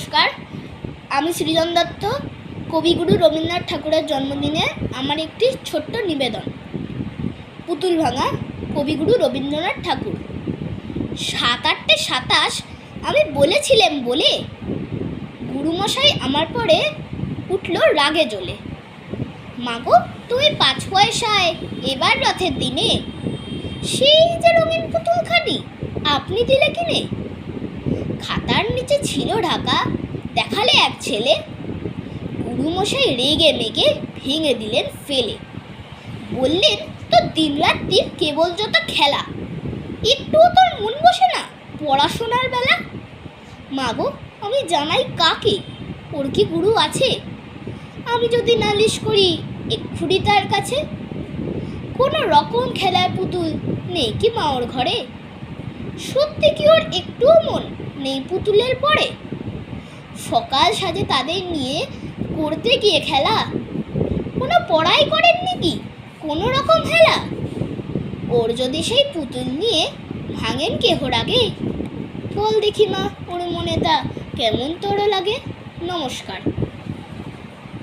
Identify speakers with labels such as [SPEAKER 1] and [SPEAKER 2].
[SPEAKER 1] নমস্কার, আমি সৃজন দত্ত। কবিগুরু রবীন্দ্রনাথ ঠাকুরের জন্মদিনে আমার একটি ছোট্ট নিবেদন। পুতুল ভাঙা কবিগুরু রবীন্দ্রনাথ ঠাকুর। 7-8টে 27 আমি বলেছিলাম বলে গুরুমশাই আমার পরে উঠল রাগে জ্বলে। মাগো তুমি 5 পয়সায় এবার রথের দিনে সেই যে রঙিন পুতুলখানি আপনি দিলে কিনে। খাতার নিচে ছিল ঢাকা, দেখালে এক ছেলে। গুরুমশাই রেগে মেগে ভেঙে দিলেন ফেলে। বললেন তোর দিনরাত্রির কেবল যত খেলা, একটুও তোর মন বসে না পড়াশোনার বেলা। মাগো আমি জানাই কাকে, ওর কি গুরু আছে? আমি যদি নালিশ করি এক্ষুনি তার কাছে। কোনো রকম খেলার পুতুল নেই কি মা ওর ঘরে? সত্যি কি ওর একটুও মন নেই পুতুলের পরে? সকাল সাজে তাদের নিয়ে করতে গিয়ে খেলা, কোনো পড়াই করেননি কি কোনো রকম হেলা? ওর যদি সেই পুতুল নিয়ে ভাঙেন কেহ রাগে, বল দেখি মা ওর মনে তা কেমন তোর লাগে। নমস্কার।